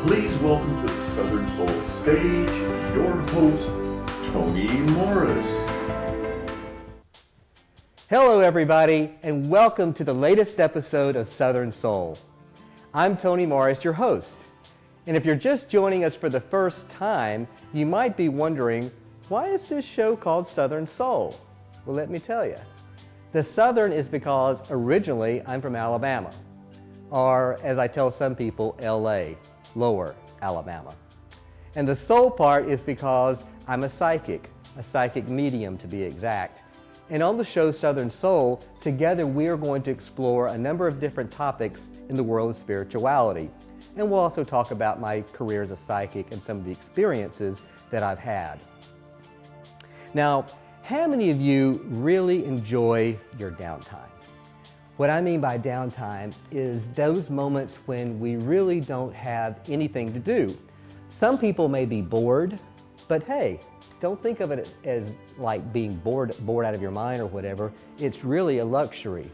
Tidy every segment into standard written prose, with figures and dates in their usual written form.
Please welcome to the Southern Soul stage, your host, Tony Morris. Hello everybody, and welcome to the latest episode of Southern Soul. I'm Tony Morris, your host. And if you're just joining us for the first time, you might be wondering, why is this show called Southern Soul? Well, let me tell you. The Southern is because originally I'm from Alabama, or as I tell some people, LA, Lower Alabama. And the soul part is because I'm a psychic medium to be exact. And on the show Southern Soul, together we are going to explore a number of different topics in the world of spirituality. And we'll also talk about my career as a psychic and some of the experiences that I've had. Now, how many of you really enjoy your downtime? What I mean by downtime is those moments when we really don't have anything to do. Some people may be bored, but hey, don't think of it as like being bored out of your mind or whatever. It's really a luxury.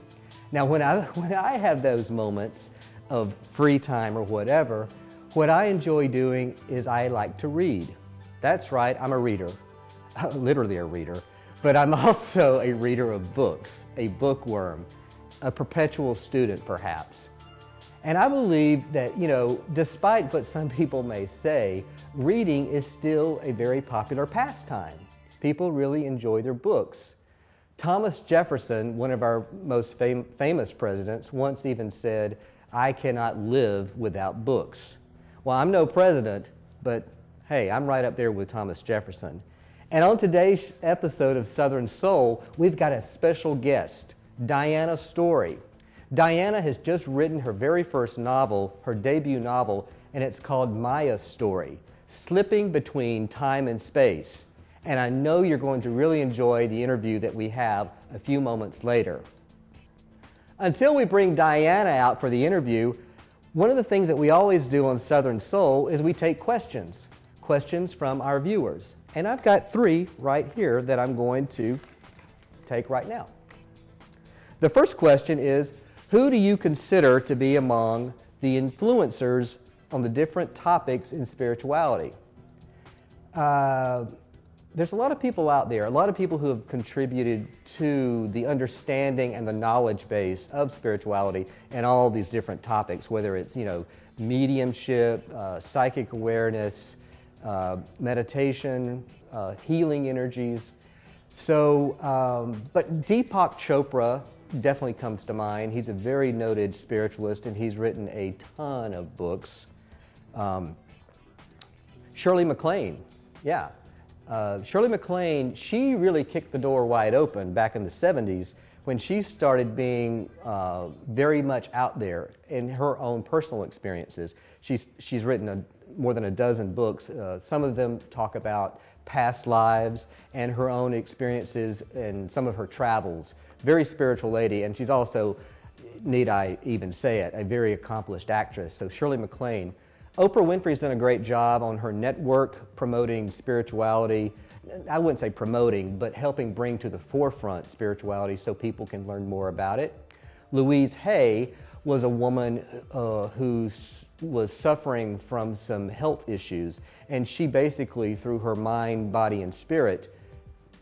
Now, when I have those moments of free time or whatever, what I enjoy doing is I like to read. That's right, I'm a reader, literally a reader. But I'm also a reader of books, a bookworm, a perpetual student perhaps. And I believe that, despite what some people may say, reading is still a very popular pastime. People really enjoy their books. Thomas Jefferson, one of our most famous presidents, once even said, "I cannot live without books." Well, I'm no president, but hey, I'm right up there with Thomas Jefferson. And on today's episode of Southern Soul, we've got a special guest, Diana Story. Diana has just written her very first novel, her debut novel, and it's called Maya's Story, Slipping Between Time and Space. And I know you're going to really enjoy the interview that we have a few moments later. Until we bring Diana out for the interview, one of the things that we always do on Southern Soul is we take questions from our viewers. And I've got 3 right here that I'm going to take right now. The first question is, who do you consider to be among the influencers on the different topics in spirituality? There's a lot of people out there, a lot of people who have contributed to the understanding and the knowledge base of spirituality and all these different topics, whether it's, mediumship, psychic awareness, meditation, healing energies. So, but Deepak Chopra definitely comes to mind. He's a very noted spiritualist and he's written a ton of books. Shirley MacLaine, yeah. Shirley MacLaine, she really kicked the door wide open back in the 70s when she started being very much out there in her own personal experiences. She's written more than a dozen books. Some of them talk about past lives and her own experiences and some of her travels. Very spiritual lady, and she's also, need I even say it, a very accomplished actress. So Shirley MacLaine. Oprah Winfrey's done a great job on her network promoting spirituality. I wouldn't say promoting, but helping bring to the forefront spirituality so people can learn more about it. Louise Hay was a woman who was suffering from some health issues, and she basically, through her mind, body, and spirit,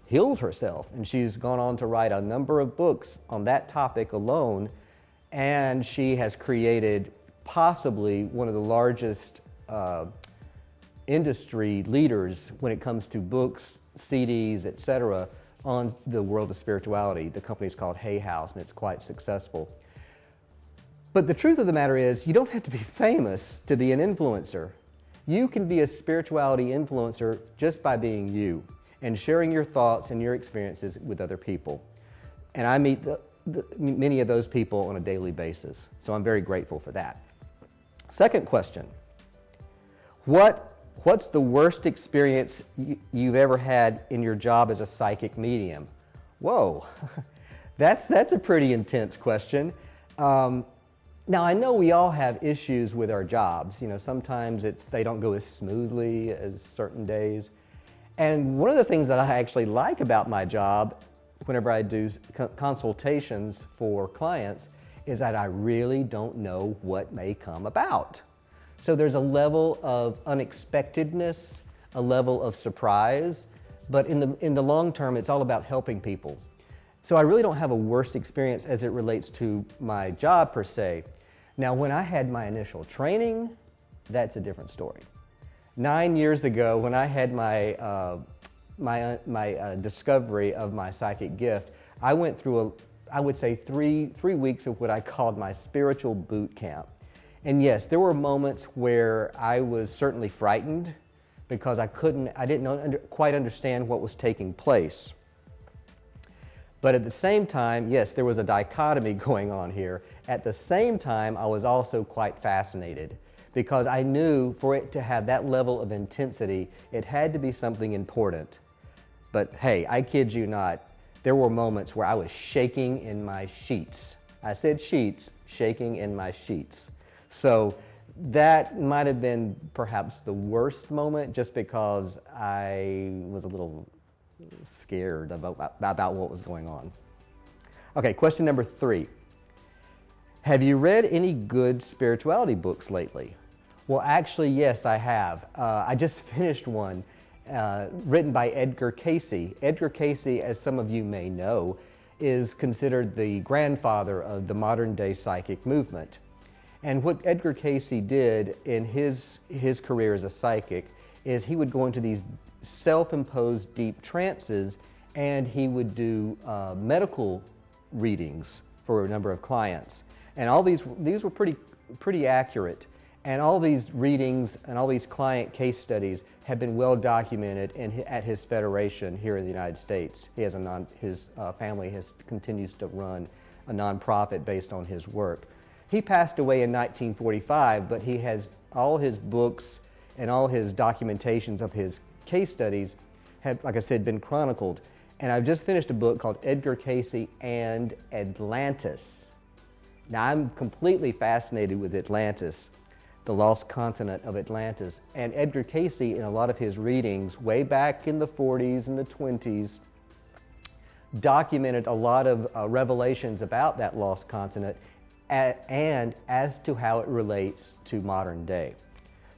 healed herself. And she's gone on to write a number of books on that topic alone, and she has created possibly one of the largest industry leaders when it comes to books, CDs, etc., on the world of spirituality. The company's called Hay House, and it's quite successful. But the truth of the matter is, you don't have to be famous to be an influencer. You can be a spirituality influencer just by being you and sharing your thoughts and your experiences with other people. And I meet many of those people on a daily basis, so I'm very grateful for that. Second question, what's the worst experience you've ever had in your job as a psychic medium? Whoa, that's a pretty intense question. Now, I know we all have issues with our jobs. Sometimes they don't go as smoothly as certain days. And one of the things that I actually like about my job, whenever I do consultations for clients, is that I really don't know what may come about. So there's a level of unexpectedness, a level of surprise, but in the long term, it's all about helping people. So I really don't have a worst experience as it relates to my job per se. Now, when I had my initial training, that's a different story. 9 years ago, when I had my discovery of my psychic gift, I went through I would say three weeks of what I called my spiritual boot camp. And yes, there were moments where I was certainly frightened because I didn't quite understand what was taking place. But at the same time, yes, there was a dichotomy going on here. At the same time, I was also quite fascinated because I knew for it to have that level of intensity, it had to be something important. But hey, I kid you not, there were moments where I was shaking in my sheets. I said sheets, shaking in my sheets. So that might have been perhaps the worst moment just because I was a little scared about what was going on. Okay, question number 3. Have you read any good spirituality books lately? Well, actually, yes, I have. I just finished one written by Edgar Cayce. Edgar Cayce, as some of you may know, is considered the grandfather of the modern day psychic movement. And what Edgar Cayce did in his career as a psychic is he would go into these self-imposed deep trances, and he would do medical readings for a number of clients. And all these were pretty accurate. And all these readings and all these client case studies have been well documented at his federation here in the United States. He has his family continues to run a nonprofit based on his work. He passed away in 1945, but he has all his books and all his documentations of his case studies have, like I said, been chronicled. And I've just finished a book called Edgar Cayce and Atlantis. Now, I'm completely fascinated with Atlantis, the lost continent of Atlantis. And Edgar Cayce, in a lot of his readings, way back in the 40s and the 20s, documented a lot of revelations about that lost continent and as to how it relates to modern day.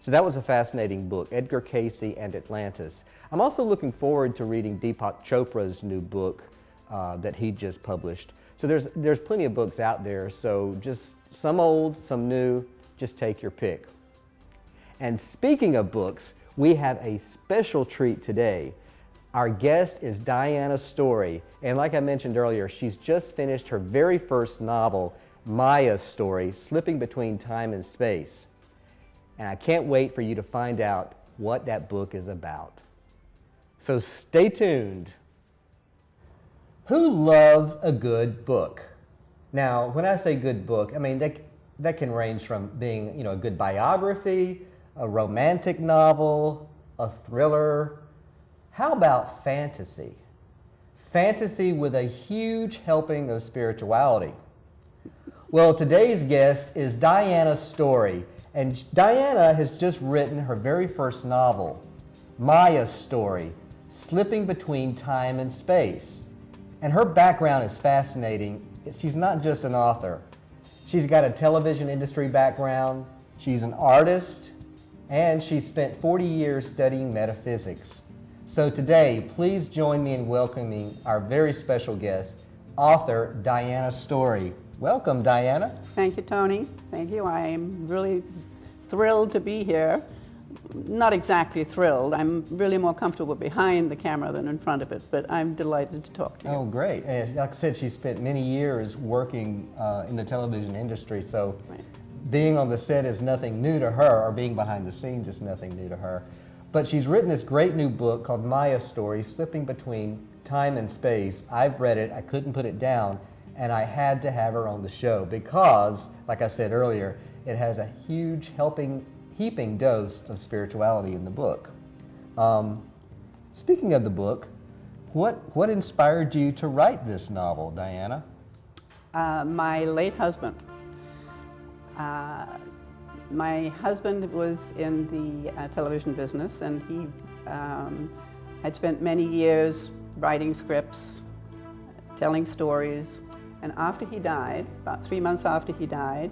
So that was a fascinating book, Edgar Cayce and Atlantis. I'm also looking forward to reading Deepak Chopra's new book that he just published. So there's plenty of books out there, so just some old, some new, just take your pick. And speaking of books, we have a special treat today. Our guest is Diana Story, and like I mentioned earlier, she's just finished her very first novel, Maya's Story, Slipping Between Time and Space. And I can't wait for you to find out what that book is about. So stay tuned. Who loves a good book? Now, when I say good book, I mean that can range from being, a good biography, a romantic novel, a thriller. How about fantasy? Fantasy with a huge helping of spirituality. Well, today's guest is Diana Story, and Diana has just written her very first novel, Maya's Story, Slipping Between Time and Space. And her background is fascinating. She's not just an author. She's got a television industry background, she's an artist, and she's spent 40 years studying metaphysics. So today, please join me in welcoming our very special guest, author Diana Story. Welcome, Diana. Thank you, Tony. Thank you. I am really thrilled to be here. Not exactly thrilled. I'm really more comfortable behind the camera than in front of it, but I'm delighted to talk to you. Oh, great. And like I said, she spent many years working in the television industry, so Right. Being on the set is nothing new to her, or being behind the scenes is nothing new to her. But she's written this great new book called Maya's Story, Slipping Between Time and Space. I've read it, I couldn't put it down, and I had to have her on the show because, like I said earlier, it has a huge heaping dose of spirituality in the book. Speaking of the book, what inspired you to write this novel, Diana? My late husband. My husband was in the television business, and he had spent many years writing scripts, telling stories. And after he died, about 3 months after he died,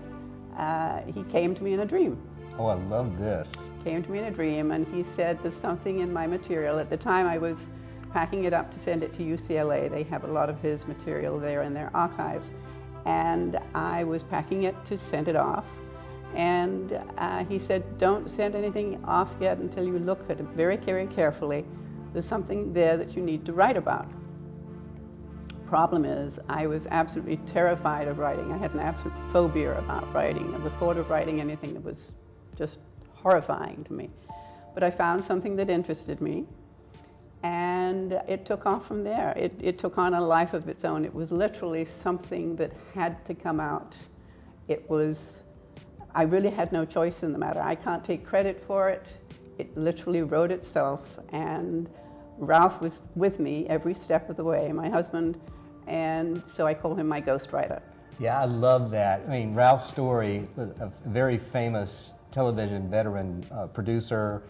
he came to me in a dream. Oh, I love this. Came to me in a dream, and he said, there's something in my material. At the time, I was packing it up to send it to UCLA. They have a lot of his material there in their archives. And I was packing it to send it off. And he said, don't send anything off yet until you look at it very, very carefully. There's something there that you need to write about. Problem is, I was absolutely terrified of writing. I had an absolute phobia about writing, and the thought of writing anything that was just horrifying to me. But I found something that interested me, and it took off from there. It took on a life of its own. It was literally something that had to come out. I really had no choice in the matter. I can't take credit for it. It literally wrote itself, and Ralph was with me every step of the way, my husband, and so I call him my ghostwriter. Yeah, I love that. I mean, Ralph Story was a very famous television veteran, producer,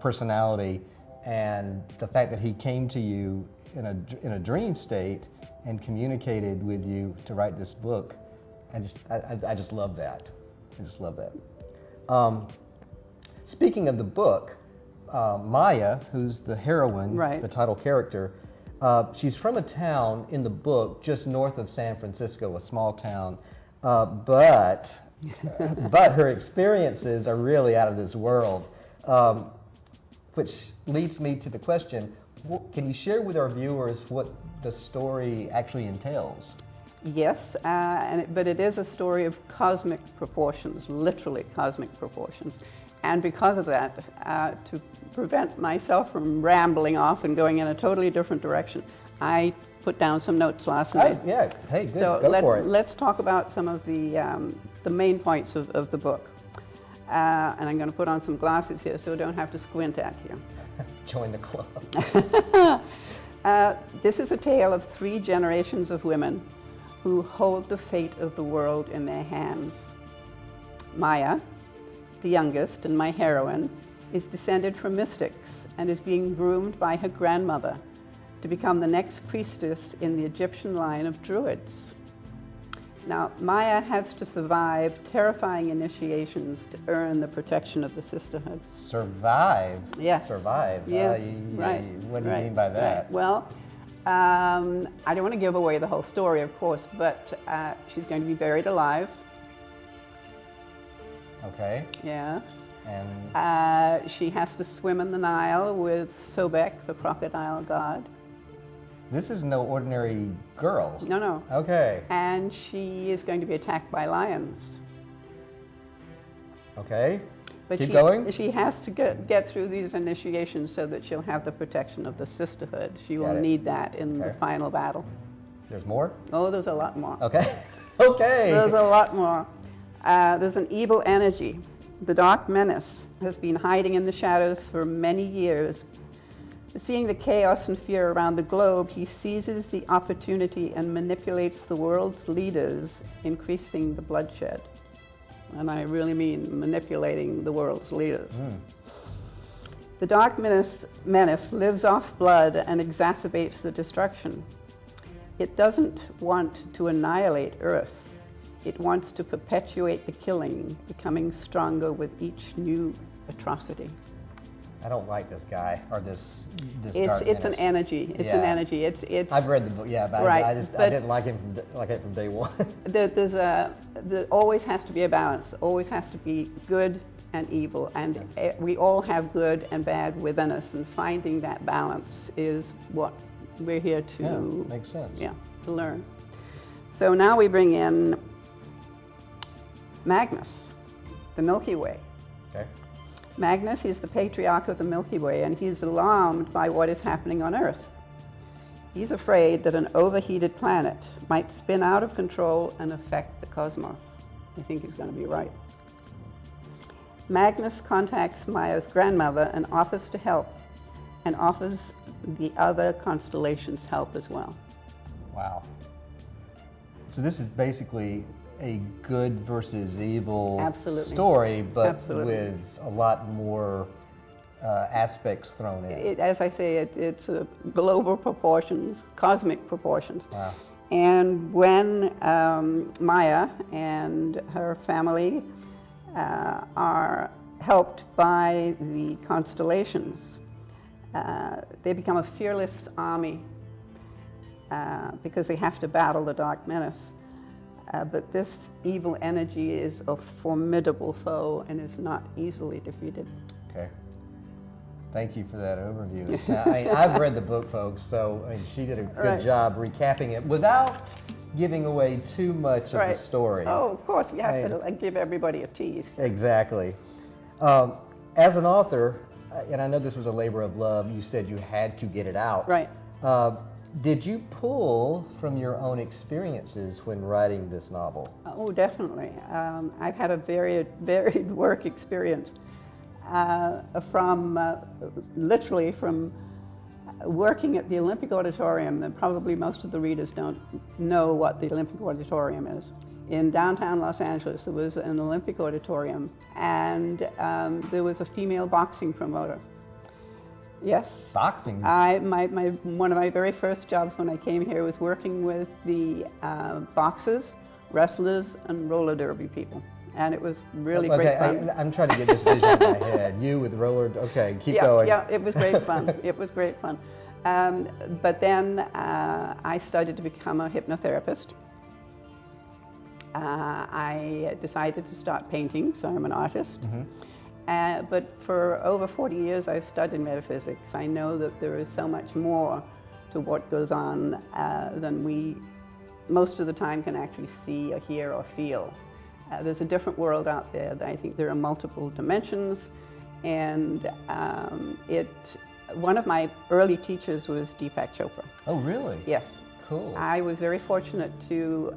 personality, and the fact that he came to you in a dream state and communicated with you to write this book, I just love that. I just love that. Speaking of the book, Maya, who's the heroine, right, the title character, she's from a town in the book just north of San Francisco, a small town, but her experiences are really out of this world, which leads me to the question, can you share with our viewers what the story actually entails? Yes, but it is a story of cosmic proportions, literally cosmic proportions. And because of that, to prevent myself from rambling off and going in a totally different direction, I put down some notes last night. Yeah, hey, good, so go for it. Let's talk about some of the main points of the book. And I'm going to put on some glasses here so I don't have to squint at you. Join the club. This is a tale of 3 generations of women who hold the fate of the world in their hands. Maya, the youngest and my heroine, is descended from mystics and is being groomed by her grandmother to become the next priestess in the Egyptian line of druids. Now, Maya has to survive terrifying initiations to earn the protection of the sisterhood. Survive? Yes. Survive? Yes, right. What do you mean by that? Right. Well, I don't want to give away the whole story, of course, but she's going to be buried alive. Okay. Yes. And she has to swim in the Nile with Sobek, the crocodile god. this is no ordinary girl. No, no. Okay. And she is going to be attacked by lions. Okay. But Keep going. She has to get through these initiations so that she'll have the protection of the sisterhood. She will need that in the final battle. There's more? Oh, there's a lot more. Okay. Okay. There's a lot more. There's an evil energy. The Dark Menace has been hiding in the shadows for many years. Seeing the chaos and fear around the globe, he seizes the opportunity and manipulates the world's leaders, increasing the bloodshed. And I really mean manipulating the world's leaders. The Dark Menace lives off blood and exacerbates the destruction. It doesn't want to annihilate Earth. It wants to perpetuate the killing, becoming stronger with each new atrocity. I don't like this guy or this Dark It's Menace. an energy. It's an energy. It's. I've read the book, yeah, but right, I didn't like it from day one. There always has to be a balance. Always has to be good and evil, and we all have good and bad within us. And finding that balance is what we're here to. Makes sense. Yeah, to learn. So now we bring in Magnus, the Milky Way. Okay. Magnus is the patriarch of the Milky Way, and he's alarmed by what is happening on Earth. He's afraid that an overheated planet might spin out of control and affect the cosmos. I think he's going to be right. Magnus contacts Maya's grandmother and offers to help, and offers the other constellations help as well. Wow. So this is basically a good versus evil story, but with a lot more aspects thrown in. As I say, it's global proportions, cosmic proportions. Wow. And when Maya and her family are helped by the constellations. They become a fearless army because they have to battle the dark menace. But this evil energy is a formidable foe and is not easily defeated. Okay. Thank you for that overview. I've read the book, folks, so she did a good job recapping it without giving away too much of the story. Oh, of course, we have to give everybody a tease. Exactly. As an author, and I know this was a labor of love, you said you had to get it out. Right. Did you pull from your own experiences when writing this novel? Oh, definitely. I've had a very varied work experience literally from working at the Olympic Auditorium, and probably most of the readers don't know what the Olympic Auditorium is. In downtown Los Angeles, there was an Olympic Auditorium, and there was a female boxing promoter. Yes. Boxing? One of my very first jobs when I came here was working with the boxers, wrestlers, and roller derby people. And it was really great fun. I'm trying to get this vision in my head. You with roller, okay, keep going. Yeah, it was great fun. It was great fun. But then I started to become a hypnotherapist. I decided to start painting, so I'm an artist. Mm-hmm. But for over 40 years, I've studied metaphysics. I know that there is so much more to what goes on than we most of the time can actually see or hear or feel. There's a different world out there. I think there are multiple dimensions, and one of my early teachers was Deepak Chopra. Oh, really? Yes. Cool. I was very fortunate to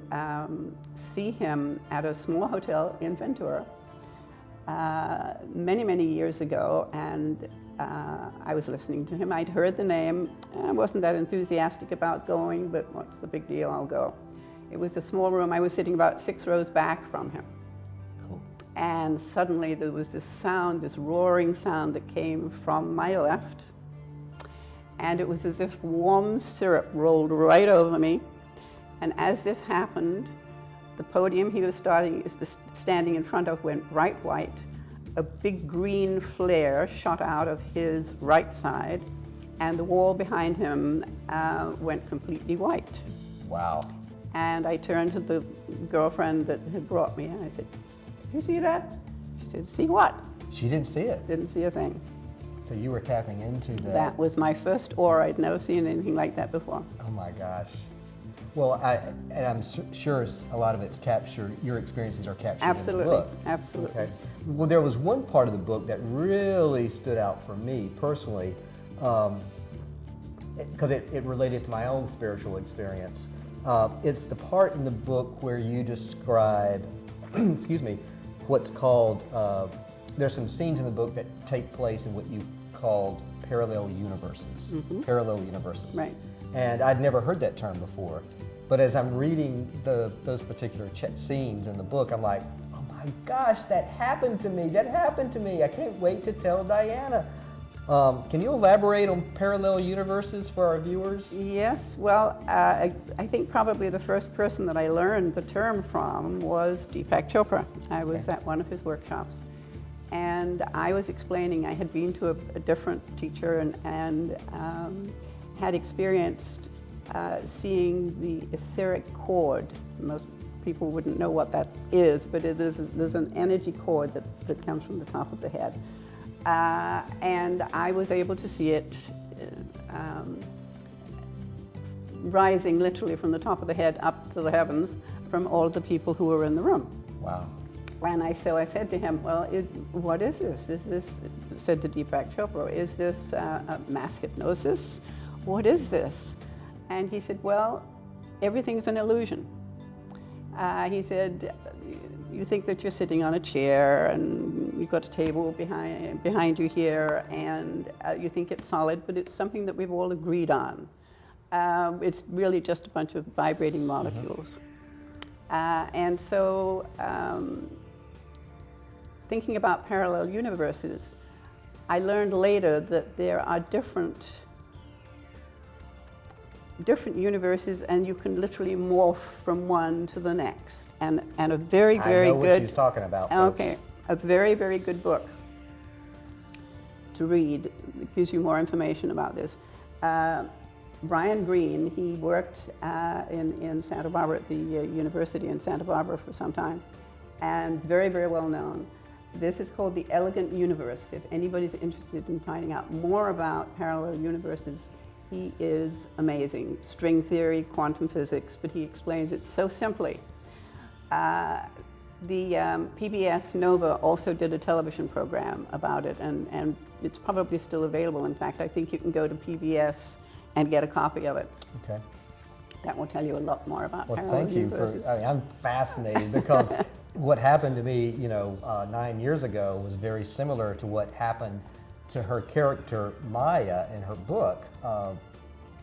see him at a small hotel in Ventura many, many years ago, and I was listening to him. I'd heard the name. I wasn't that enthusiastic about going, but what's the big deal? I'll go. It was a small room. I was sitting about 6 rows back from him. Cool. And suddenly there was this sound, this roaring sound that came from my left. And it was as if warm syrup rolled right over me. And as this happened, the podium he was standing in front of went bright white. A big green flare shot out of his right side, and the wall behind him went completely white. Wow. And I turned to the girlfriend that had brought me, and I said, "Did you see that?" She said, "See what?" She didn't see it. Didn't see a thing. So you were tapping into that. That was my first aura. I'd never seen anything like that before. Oh my gosh. Well, I'm sure a lot of it's captured, your experiences are captured Absolutely. in the book. Absolutely. Okay. Well, there was one part of the book that really stood out for me personally, because it related to my own spiritual experience. It's the part in the book where you describe, excuse me, what's called, there's some scenes in the book that take place in what you called parallel universes. Mm-hmm. Parallel universes. Right. And I'd never heard that term before. But as I'm reading those particular scenes in the book, I'm like, oh my gosh, that happened to me. That happened to me. I can't wait to tell Diana. Can you elaborate on parallel universes for our viewers? Yes, well, I think probably the first person that I learned the term from was Deepak Chopra. I was at one of his workshops, and I was explaining, I had been to a different teacher and had experienced seeing the etheric cord. Most people wouldn't know what that is, but there's an energy cord that comes from the top of the head. And I was able to see it rising literally from the top of the head up to the heavens from all of the people who were in the room. Wow. And so I said to him, well, what is this? Is this, said to Deepak Chopra, is this a mass hypnosis? What is this? And he said, well, everything's an illusion. He said, you think that you're sitting on a chair and you've got a table behind you here, and you think it's solid, but it's something that we've all agreed on. It's really just a bunch of vibrating molecules. Mm-hmm. And so thinking about parallel universes, I learned later that there are different universes, and you can literally morph from one to the next. And a very, very I know good. what she's talking about, folks. Okay, A very, very good book to read. It gives you more information about this. Brian Greene, he worked in Santa Barbara at the university in Santa Barbara for some time, and very, very well known. This is called The Elegant Universe. If anybody's interested in finding out more about parallel universes, he is amazing. String theory, quantum physics, but he explains it so simply. The PBS Nova also did a television program about it, and it's probably still available. In fact, I think you can go to PBS and get a copy of it. Okay. That will tell you a lot more about Well, parallel thank you universes. I'm fascinated because what happened to me, 9 years ago was very similar to what happened to her character Maya in her book.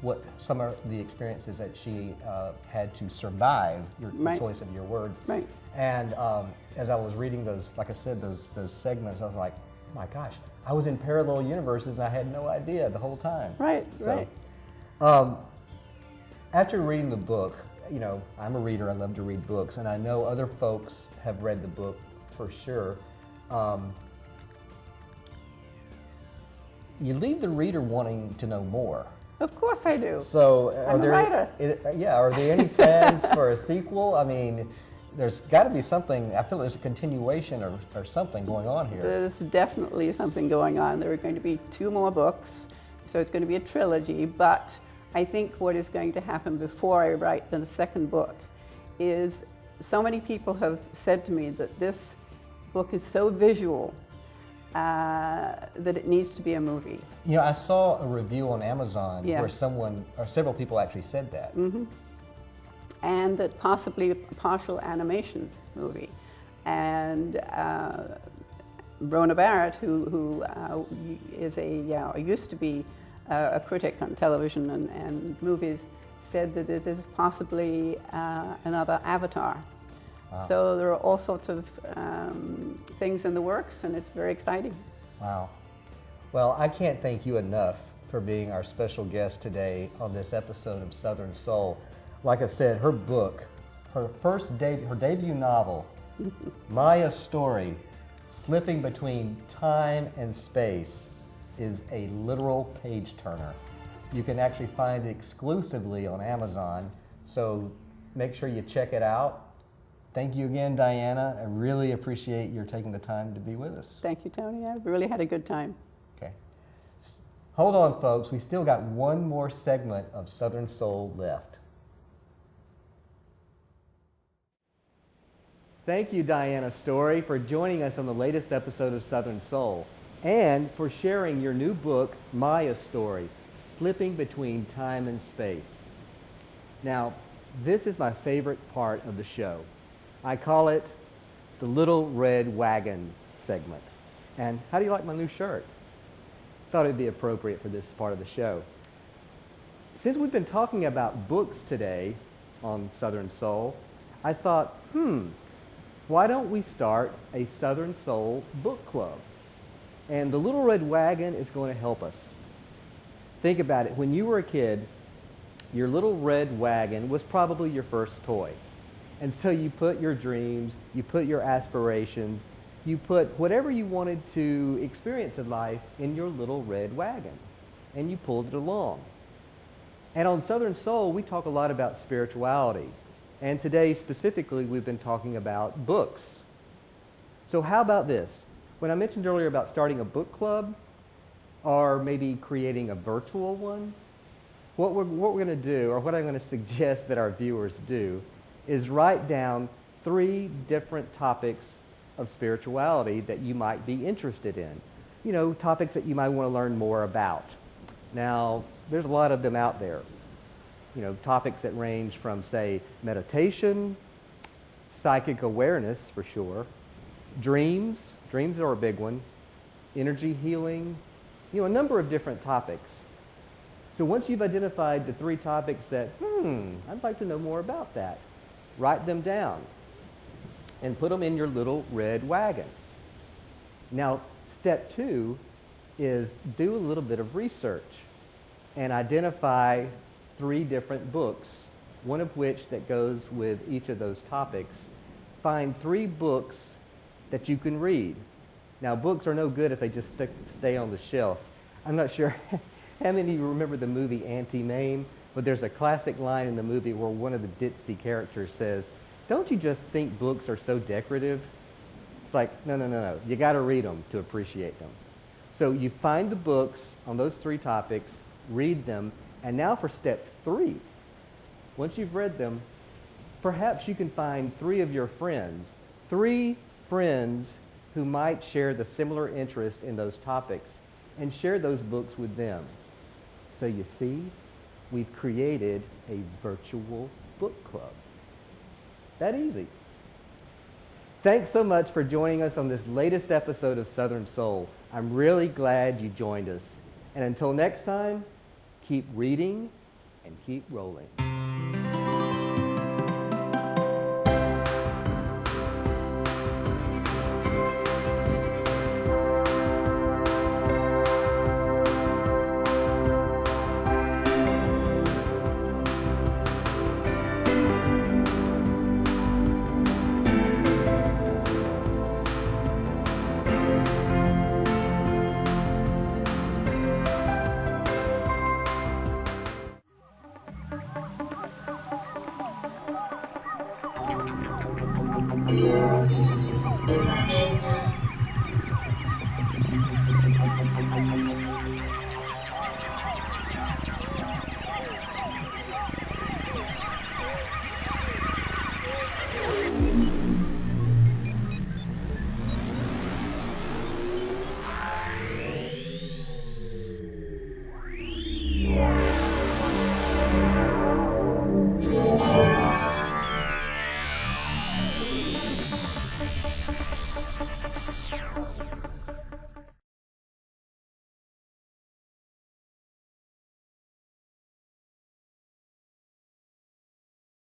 What some of the experiences that she had to survive, the Right. choice of your words. Right. And as I was reading those, like I said, those segments, I was like, my gosh, I was in parallel universes and I had no idea the whole time. Right, So, right. After reading the book, I'm a reader, I love to read books, and I know other folks have read the book for sure. You leave the reader wanting to know more. Of course I do. So, I'm a writer. are there any plans for a sequel? I mean, there's got to be something. I feel there's a continuation or something going on here. There's definitely something going on. There are going to be 2 more books, so it's going to be a trilogy, but I think what is going to happen before I write the second book is so many people have said to me that this book is so visual that it needs to be a movie. I saw a review on Amazon Yeah. where someone or several people actually said that. Mm-hmm. And that possibly a partial animation movie. And Rona Barrett, who is used to be a critic on television and movies, said that it is possibly another Avatar. Wow. So there are all sorts of things in the works, and it's very exciting. Wow. Well, I can't thank you enough for being our special guest today on this episode of Southern Soul. Like I said, her book, her debut novel, Maya's Story, Slipping Between Time and Space, is a literal page turner. You can actually find it exclusively on Amazon, so make sure you check it out. Thank you again, Diana. I really appreciate your taking the time to be with us. Thank you, Tony. I've really had a good time. Okay. Hold on, folks. We still got one more segment of Southern Soul left. Thank you, Diana Story, for joining us on the latest episode of Southern Soul and for sharing your new book, Maya's Story, Slipping Between Time and Space. Now, this is my favorite part of the show. I call it the Little Red Wagon segment. And how do you like my new shirt? Thought it'd be appropriate for this part of the show. Since we've been talking about books today on Southern Soul, I thought, why don't we start a Southern Soul book club? And the Little Red Wagon is going to help us. Think about it. When you were a kid, your little red wagon was probably your first toy. And so you put your dreams, you put your aspirations, you put whatever you wanted to experience in life in your little red wagon. And you pulled it along. And on Southern Soul, we talk a lot about spirituality. And today, specifically, we've been talking about books. So how about this? When I mentioned earlier about starting a book club, or maybe creating a virtual one, what we're going to do, or what I'm going to suggest that our viewers do, is write down 3 different topics of spirituality that you might be interested in. Topics that you might want to learn more about. Now, there's a lot of them out there. Topics that range from, say, meditation, psychic awareness for sure, dreams are a big one, energy healing, a number of different topics. So once you've identified the 3 topics that, I'd like to know more about that, write them down and put them in your little red wagon. Now, step 2 is do a little bit of research and identify 3 different books, one of which that goes with each of those topics. Find 3 books that you can read. Now, books are no good if they just stay on the shelf. I'm not sure how many of you remember the movie Auntie Mame, but there's a classic line in the movie where one of the ditzy characters says, "Don't you just think books are so decorative?" It's like, no. You got to read them to appreciate them. So you find the books on those 3 topics, read them, and now for step 3. Once you've read them, perhaps you can find 3 of your friends, 3 friends who might share the similar interest in those topics, and share those books with them. So you see, we've created a virtual book club. That easy. Thanks so much for joining us on this latest episode of Southern Soul. I'm really glad you joined us. And until next time, keep reading and keep rolling. Oh.